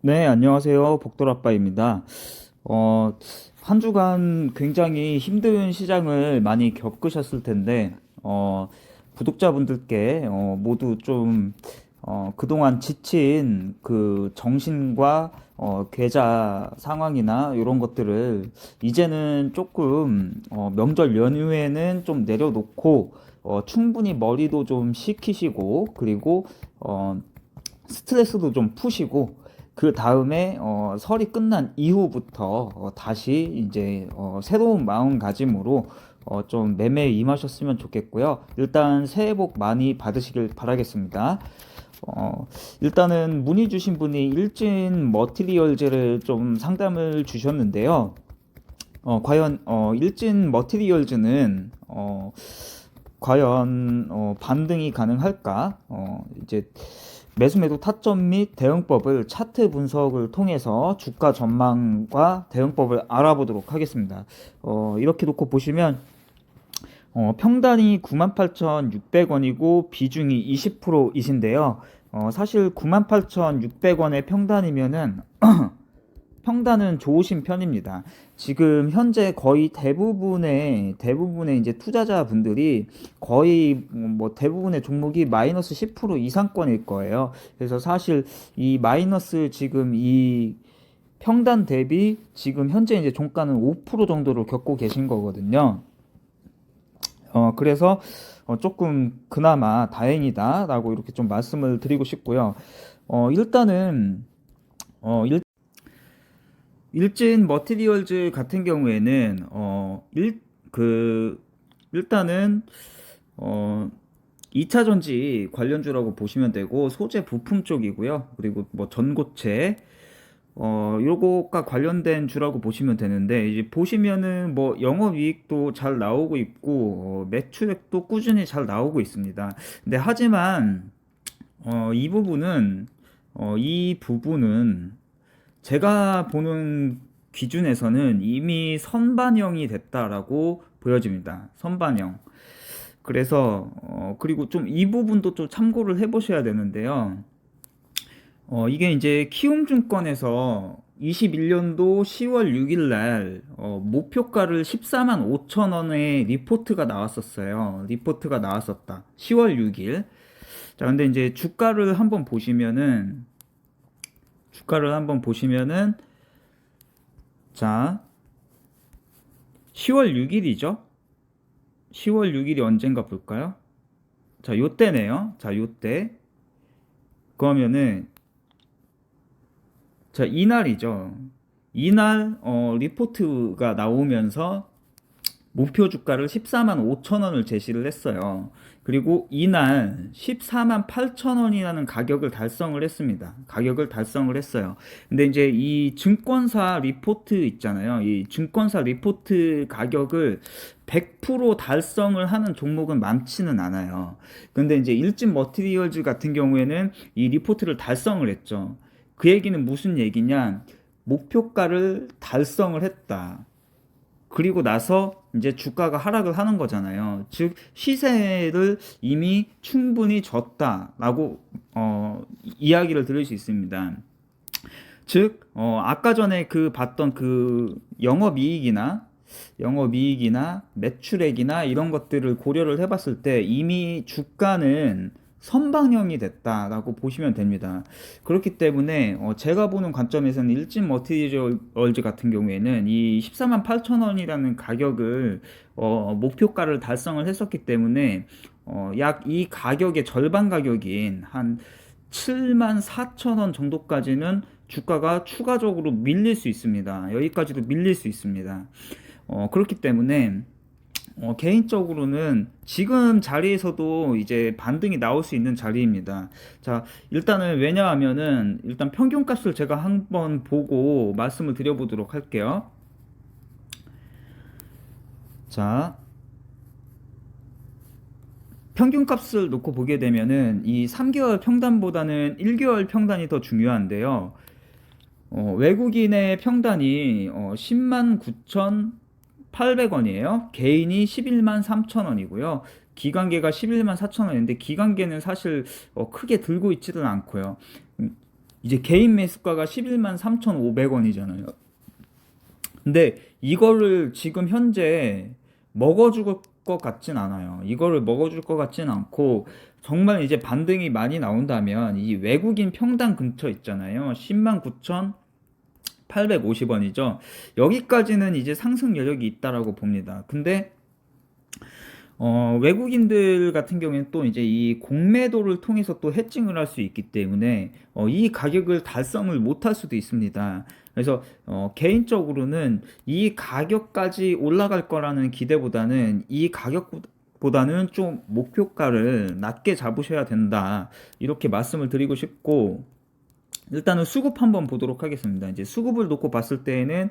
네, 안녕하세요. 복돌아빠입니다. 어, 한 주간 굉장히 힘든 시장을 많이 겪으셨을 텐데, 구독자분들께 모두 좀 그동안 지친 그 정신과 계좌 상황이나 이런 것들을 이제는 조금 명절 연휴에는 좀 내려놓고 충분히 머리도 좀 식히시고 그리고 어, 스트레스도 좀 푸시고 그 다음에 설이 끝난 이후부터 다시 이제 새로운 마음가짐으로 좀 매매에 임하셨으면 좋겠고요. 일단 새해 복 많이 받으시길 바라겠습니다. 일단은 문의 주신 분이 일진 머티리얼즈를 좀 상담을 주셨는데요. 과연 일진 머티리얼즈는 과연 반등이 가능할까? 이제 매수 매도 타점 및 대응법을 차트 분석을 통해서 주가 전망과 대응법을 알아보도록 하겠습니다. 이렇게 놓고 보시면 평단이 98,600원이고 비중이 20%이신데요. 사실 98,600원의 평단이면은 평단은 좋으신 편입니다. 지금 현재 거의 대부분의 이제 투자자분들이 거의 뭐 대부분의 종목이 마이너스 10% 이상권일 거예요. 그래서 사실 이 마이너스 지금 이 평단 대비 지금 현재 이제 종가는 5% 정도를 겪고 계신 거거든요. 그래서 조금 그나마 다행이다라고 이렇게 좀 말씀을 드리고 싶고요. 일단은 일진 머티리얼즈 같은 경우에는 일단은 어 2차 전지 관련주라고 보시면 되고 소재 부품 쪽이고요. 그리고 뭐 전고체 요것과 관련된 주라고 보시면 되는데 이제 보시면은 뭐 영업이익도 잘 나오고 있고 매출액도 꾸준히 잘 나오고 있습니다. 근데 하지만 이 부분은 제가 보는 기준에서는 이미 선반영이 됐다라고 보여집니다. 선반영. 그래서 그리고 좀 이 부분도 좀 참고를 해보셔야 되는데요. 이게 이제 키움증권에서 21년도 10월 6일 날 목표가를 14만 5천 원의 리포트가 나왔었어요. 리포트가 나왔었다. 10월 6일. 자, 근데 이제 주가를 한번 보시면은 자, 10월 6일이죠. 10월 6일이 언젠가 볼까요? 자, 요때네요. 자, 요때. 그러면은 자, 이날이죠. 이날 리포트가 나오면서 목표 주가를 14만 5천 원을 제시를 했어요. 그리고 이날 14만 8천 원이라는 가격을 달성을 했습니다. 가격을 달성을 했어요. 근데 이제 이 증권사 리포트 있잖아요. 이 증권사 리포트 가격을 100% 달성을 하는 종목은 많지는 않아요. 근데 이제 일진 머티리얼즈 같은 경우에는 이 리포트를 달성을 했죠. 그 얘기는 무슨 얘기냐? 목표가를 달성을 했다. 그리고 나서 이제 주가가 하락을 하는 거잖아요. 즉 시세를 이미 충분히 졌다라고 이야기를 들을 수 있습니다. 즉 아까 전에 그 봤던 그 영업이익이나 매출액이나 이런 것들을 고려를 해봤을 때 이미 주가는 선방형이 됐다라고 보시면 됩니다. 그렇기 때문에 제가 보는 관점에서는 일진 머티리얼즈 같은 경우에는 이 14만 8천 원이라는 가격을 목표가를 달성을 했었기 때문에 약 이 가격의 절반 가격인 한 7만 4천 원 정도까지는 주가가 추가적으로 밀릴 수 있습니다. 여기까지도 밀릴 수 있습니다. 그렇기 때문에 개인적으로는 지금 자리에서도 이제 반등이 나올 수 있는 자리입니다. 자, 일단은 왜냐하면은 일단 평균값을 제가 한번 보고 말씀을 드려보도록 할게요. 자, 평균값을 놓고 보게 되면은 이 3개월 평단보다는 1개월 평단이 더 중요한데요. 외국인의 평단이 10만 9,800원이에요. 개인이 11만 3천원이고요. 기관계가 11만 4천원인데 기관계는 사실 크게 들고 있지는 않고요. 이제 개인 매수가가 11만 3,500원이잖아요. 근데 이거를 지금 현재 먹어줄 것 같진 않아요. 이거를 먹어줄 것 같진 않고, 정말 이제 반등이 많이 나온다면 이 외국인 평단 근처 있잖아요. 10만 9,850원이죠. 여기까지는 이제 상승 여력이 있다라고 봅니다. 근데 외국인들 같은 경우에는 또 이제 이 공매도를 통해서 또 해칭을 할 수 있기 때문에 이 가격을 달성을 못할 수도 있습니다. 그래서 개인적으로는 이 가격까지 올라갈 거라는 기대보다는 이 가격보다는 좀 목표가를 낮게 잡으셔야 된다, 이렇게 말씀을 드리고 싶고, 일단은 수급 한번 보도록 하겠습니다. 이제 수급을 놓고 봤을 때에는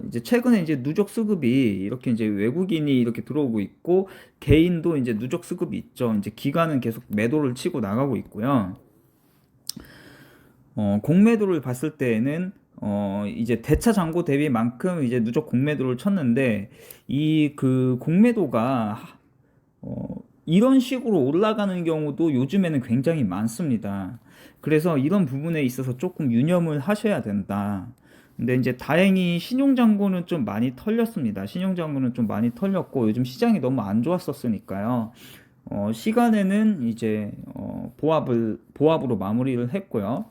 이제 최근에 이제 누적 수급이 이렇게 이제 외국인이 이렇게 들어오고 있고, 개인도 이제 누적 수급이 있죠. 이제 기관은 계속 매도를 치고 나가고 있고요. 공매도를 봤을 때에는 이제 대차 잔고 대비만큼 이제 누적 공매도를 쳤는데, 이 그 공매도가 이런 식으로 올라가는 경우도 요즘에는 굉장히 많습니다. 그래서 이런 부분에 있어서 조금 유념을 하셔야 된다. 근데 이제 다행히 신용잔고는 좀 많이 털렸습니다. 신용잔고는 좀 많이 털렸고, 요즘 시장이 너무 안 좋았었으니까요. 시간에는 이제 보합으로 마무리를 했고요.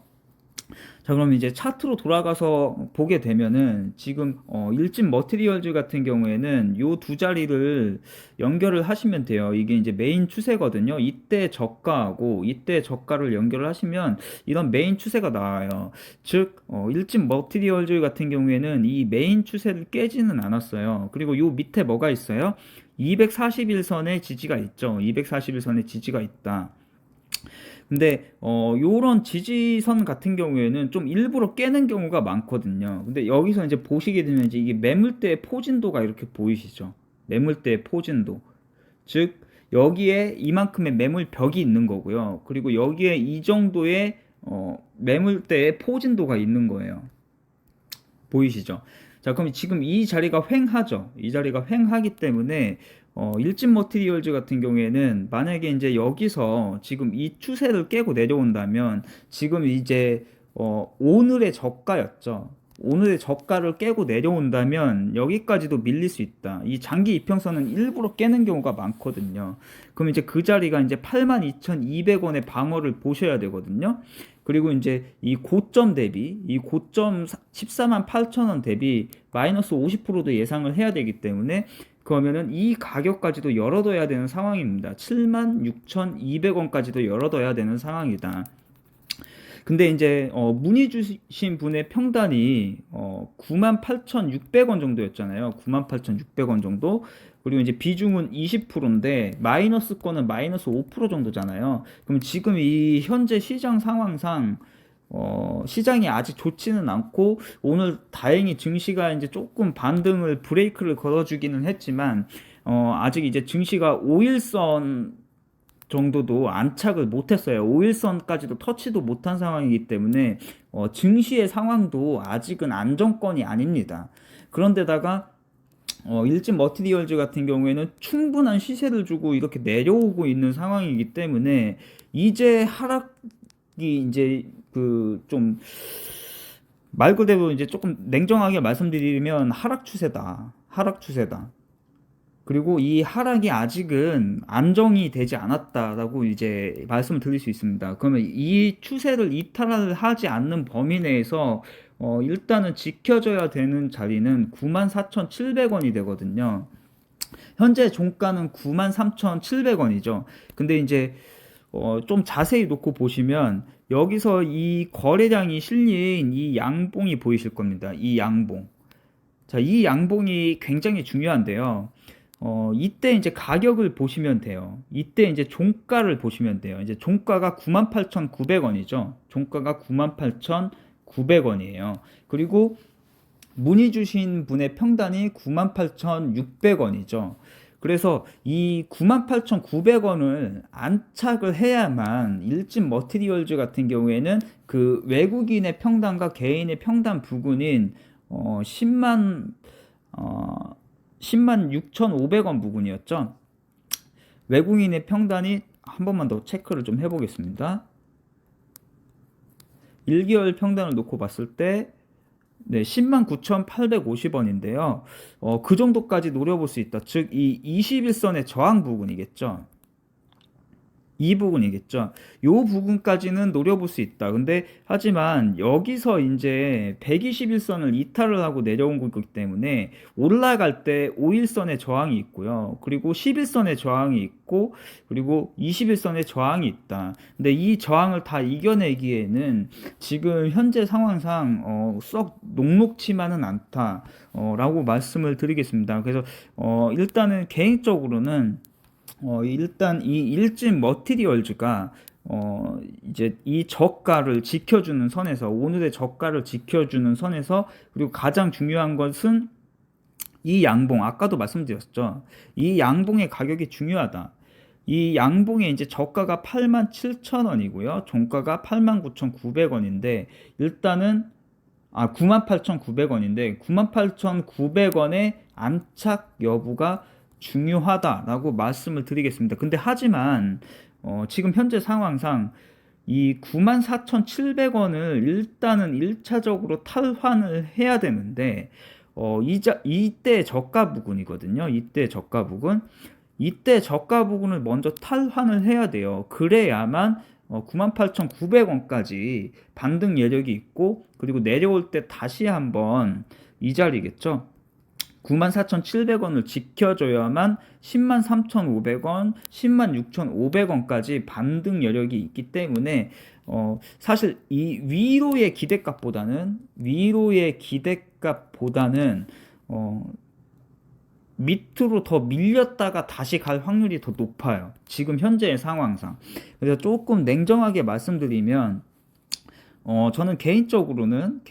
자, 그럼 이제 차트로 돌아가서 보게 되면은 지금 일진 머티리얼즈 같은 경우에는 요 두 자리를 연결을 하시면 돼요. 이게 이제 메인 추세거든요. 이때 저가하고 이때 저가를 연결을 하시면 이런 메인 추세가 나와요. 즉 일진 머티리얼즈 같은 경우에는 이 메인 추세를 깨지는 않았어요. 그리고 요 밑에 뭐가 있어요? 241선의 지지가 있죠. 241선의 지지가 있다. 근데 요런 지지선 같은 경우에는 좀 일부러 깨는 경우가 많거든요. 근데 여기서 이제 보시게 되면 이제 이게 매물대의 포진도가 이렇게 보이시죠? 매물대의 포진도. 즉 여기에 이만큼의 매물 벽이 있는 거고요. 그리고 여기에 이 정도의 매물대의 포진도가 있는 거예요. 보이시죠? 자, 그럼 지금 이 자리가 횡하죠. 이 자리가 횡하기 때문에 일진 머티리얼즈 같은 경우에는 만약에 이제 여기서 지금 이 추세를 깨고 내려온다면, 지금 이제 오늘의 저가였죠. 오늘의 저가를 깨고 내려온다면 여기까지도 밀릴 수 있다. 이 장기 이평선은 일부러 깨는 경우가 많거든요. 그럼 이제 그 자리가 이제 82,200원의 방어를 보셔야 되거든요. 그리고 이제 이 고점 대비, 이 고점 14만 8천원 대비 마이너스 50%도 예상을 해야 되기 때문에, 그러면은 이 가격까지도 열어둬야 되는 상황입니다. 76,200원까지도 열어둬야 되는 상황이다. 근데 이제 문의 주신 분의 평단이 98,600원 정도였잖아요. 98,600원 정도. 그리고 이제 비중은 20%인데 마이너스 거는 마이너스 5% 정도잖아요. 그럼 지금 이 현재 시장 상황상 시장이 아직 좋지는 않고, 오늘 다행히 증시가 이제 조금 반등을 브레이크를 걸어주기는 했지만 아직 이제 증시가 5일선 정도도 안착을 못했어요. 5일선까지도 터치도 못한 상황이기 때문에 증시의 상황도 아직은 안정권이 아닙니다. 그런데다가 일진 머티리얼즈 같은 경우에는 충분한 시세를 주고 이렇게 내려오고 있는 상황이기 때문에, 이제 하락이 이제 그 좀 말 그대로 이제 조금 냉정하게 말씀드리면 하락 추세다. 하락 추세다. 그리고 이 하락이 아직은 안정이 되지 않았다라고 이제 말씀을 드릴 수 있습니다. 그러면 이 추세를 이탈을 하지 않는 범위 내에서 일단은 지켜져야 되는 자리는 94,700원이 되거든요. 현재 종가는 93,700원이죠. 근데 이제 좀 자세히 놓고 보시면 여기서 이 거래량이 실린 이 양봉이 보이실 겁니다. 이 양봉. 자, 이 양봉이 굉장히 중요한데요. 이때 이제 가격을 보시면 돼요. 이때 이제 종가를 보시면 돼요. 이제 종가가 98,900원이죠. 종가가 98,900원이에요. 그리고 문의 주신 분의 평단이 98,600원이죠. 그래서 이 98,900원을 안착을 해야만 일진 머티리얼즈 같은 경우에는 그 외국인의 평단과 개인의 평단 부근인 10만 6,500원 부근이었죠. 외국인의 평단이 한 번만 더 체크를 좀 해보겠습니다. 1개월 평단을 놓고 봤을 때 네, 109,850원인데요. 그 정도까지 노려볼 수 있다. 즉, 이 21선의 저항 부근이겠죠. 이 부분이겠죠. 요 부분까지는 노려볼 수 있다. 근데 하지만 여기서 이제 121선을 이탈을 하고 내려온 거기 때문에 올라갈 때 5일선의 저항이 있고요. 그리고 11선의 저항이 있고 그리고 21선의 저항이 있다. 근데 이 저항을 다 이겨내기에는 지금 현재 상황상 썩 녹록치만은 않다. 라고 말씀을 드리겠습니다. 그래서 일단은 개인적으로는 일단 이 일진 머티리얼즈가 이제 이 저가를 지켜주는 선에서 오늘의 저가를 지켜주는 선에서 그리고 가장 중요한 것은 이 양봉 아까도 말씀드렸죠. 이 양봉의 가격이 중요하다. 이 양봉의 이제 저가가 87,000원이고요. 종가가 89,900원인데 일단은 98,900원인데 98,900원의 안착 여부가 중요하다라고 말씀을 드리겠습니다. 근데 하지만 지금 현재 상황상 이 94,700원을 일단은 1차적으로 탈환을 해야 되는데 이때 저가 부근이거든요. 이때 저가 부근을 먼저 탈환을 해야 돼요. 그래야만 98,900원까지 반등 여력이 있고 그리고 내려올 때 다시 한번 이 자리겠죠. 94,700원을 지켜줘야만 103,500원, 106,500원까지 반등 여력이 있기 때문에 사실 이 위로의 기대값보다는 밑으로 더 밀렸다가 다시 갈 확률이 더 높아요. 지금 현재의 상황상. 그래서 조금 냉정하게 말씀드리면 저는 개인적으로는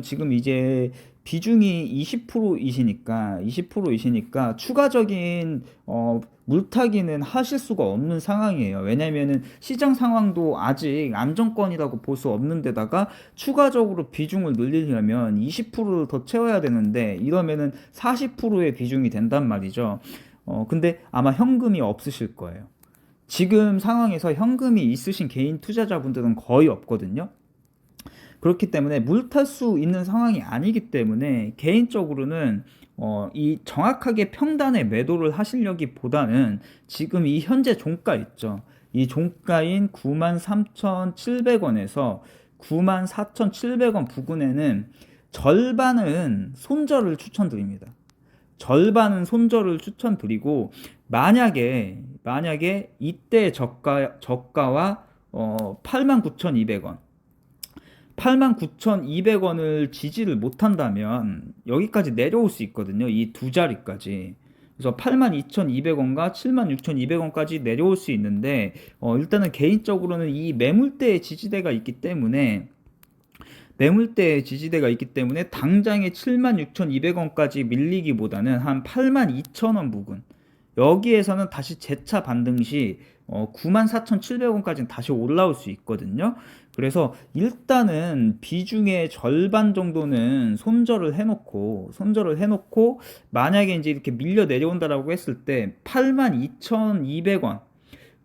지금 이제 비중이 20%이시니까 추가적인 물타기는 하실 수가 없는 상황이에요. 왜냐면은 시장 상황도 아직 안정권이라고 볼 수 없는 데다가 추가적으로 비중을 늘리려면 20%를 더 채워야 되는데 이러면은 40%의 비중이 된단 말이죠. 근데 아마 현금이 없으실 거예요. 지금 상황에서 현금이 있으신 개인 투자자분들은 거의 없거든요. 그렇기 때문에 물탈 수 있는 상황이 아니기 때문에 개인적으로는 이 정확하게 평단에 매도를 하시려기보다는 지금 이 현재 종가 있죠. 이 종가인 93,700원에서 94,700원 부근에는 절반은 손절을 추천드립니다. 절반은 손절을 추천드리고 만약에 이때 저가와 89,200원 89,200원을 지지를 못한다면 여기까지 내려올 수 있거든요. 이 두 자리까지. 그래서 82,200원과 76,200원까지 내려올 수 있는데 일단은 개인적으로는 이 매물대의 지지대가 있기 때문에 당장에 76,200원까지 밀리기보다는 한 82,000원 부근 여기에서는 다시 재차 반등 시 94,700원까지는 다시 올라올 수 있거든요. 그래서 일단은 비중의 절반 정도는 손절을 해놓고 만약에 이제 이렇게 밀려 내려온다라고 했을 때 82,200원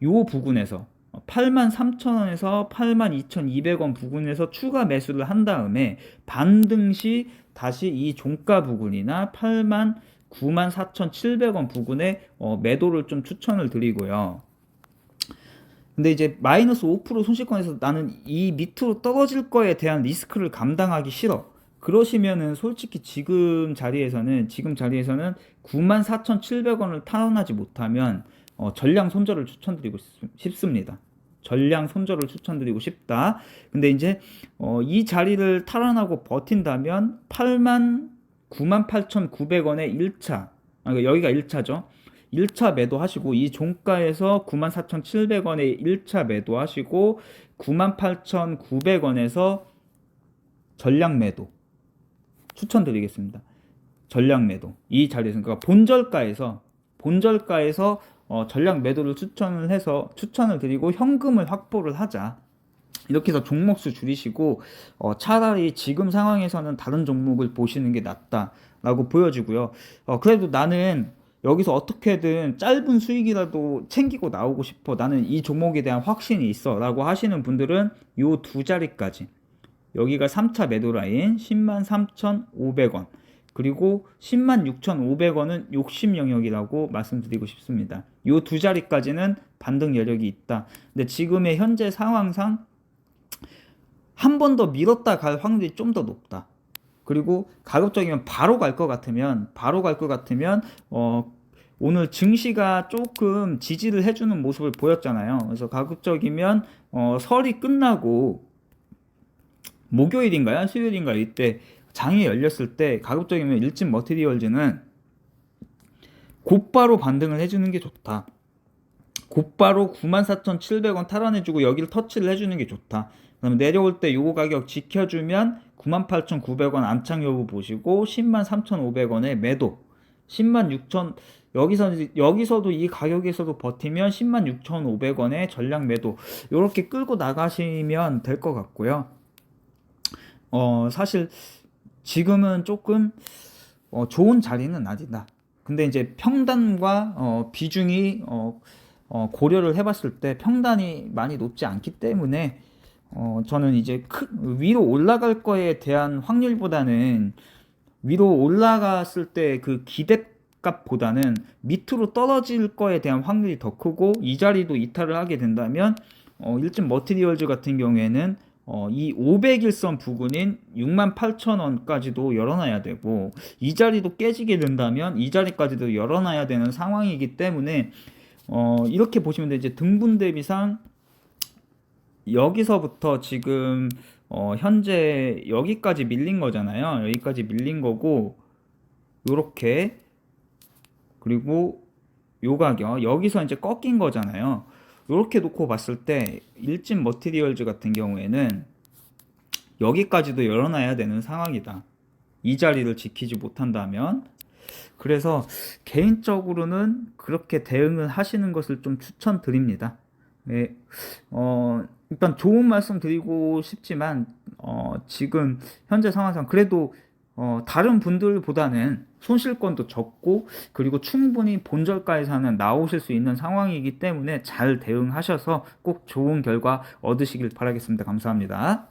요 부근에서 83,000원에서 82,200원 부근에서 추가 매수를 한 다음에 반등 시 다시 이 종가 부근이나 94,700원 부근에 매도를 좀 추천을 드리고요. 근데 이제 마이너스 5% 손실권에서 나는 이 밑으로 떨어질 거에 대한 리스크를 감당하기 싫어. 그러시면은 솔직히 지금 자리에서는 94,700원을 탈환하지 못하면 전량 손절을 추천드리고 싶습니다. 전량 손절을 추천드리고 싶다. 근데 이제 이 자리를 탈환하고 버틴다면 98,900원의 1차 그러니까 여기가 1차죠. 1차 매도하시고 이 종가에서 94,700원에 1차 매도하시고 98,900원에서 전량 매도 추천드리겠습니다. 전량 매도 이 자리에서 그러니까 본절가에서 전량 매도를 추천을 드리고 현금을 확보를 하자. 이렇게 해서 종목수 줄이시고 차라리 지금 상황에서는 다른 종목을 보시는 게 낫다라고 보여지고요. 그래도 나는 여기서 어떻게든 짧은 수익이라도 챙기고 나오고 싶어. 나는 이 종목에 대한 확신이 있어 라고 하시는 분들은 요 두 자리까지 여기가 3차 매도 라인 103,500원. 그리고 106,500원은 욕심 영역이라고 말씀드리고 싶습니다. 요 두 자리까지는 반등 여력이 있다. 근데 지금의 현재 상황상 한 번 더 밀었다 갈 확률이 좀 더 높다. 그리고 가급적이면 바로 갈 것 같으면 오늘 증시가 조금 지지를 해주는 모습을 보였잖아요. 그래서 가급적이면 설이 끝나고 목요일인가요? 수요일인가요? 이때 장이 열렸을 때 가급적이면 일진 머티리얼즈는 곧바로 반등을 해주는 게 좋다. 곧바로 94,700원 탈환해주고 여기를 터치를 해주는 게 좋다. 그다음에 내려올 때 요거 가격 지켜주면 98,900원 안착 여부 보시고 103,500원에 매도. 106,000 여기서도 이 가격에서도 버티면 106,500원에 전량 매도. 요렇게 끌고 나가시면 될 것 같고요. 사실 지금은 조금 좋은 자리는 아니다. 근데 이제 평단과 비중이 고려를 해봤을 때 평단이 많이 높지 않기 때문에 저는 이제 위로 올라갈 거에 대한 확률보다는 위로 올라갔을 때 그 기대값보다는 밑으로 떨어질 거에 대한 확률이 더 크고 이 자리도 이탈을 하게 된다면 일진 머티리얼즈 같은 경우에는 이 500일선 부근인 68,000원까지도 열어놔야 되고 이 자리도 깨지게 된다면 이 자리까지도 열어놔야 되는 상황이기 때문에 이렇게 보시면 돼. 이제 등분 대비상 여기서부터 지금 현재 여기까지 밀린 거잖아요. 여기까지 밀린 거고 요렇게 그리고 요 가격 여기서 이제 꺾인 거잖아요. 이렇게 놓고 봤을 때 일진 머티리얼즈 같은 경우에는 여기까지도 열어놔야 되는 상황이다. 이 자리를 지키지 못한다면. 그래서 개인적으로는 그렇게 대응을 하시는 것을 좀 추천드립니다. 네, 일단 좋은 말씀 드리고 싶지만 지금 현재 상황상 그래도 다른 분들보다는 손실권도 적고 그리고 충분히 본저가에서는 나오실 수 있는 상황이기 때문에 잘 대응하셔서 꼭 좋은 결과 얻으시길 바라겠습니다. 감사합니다.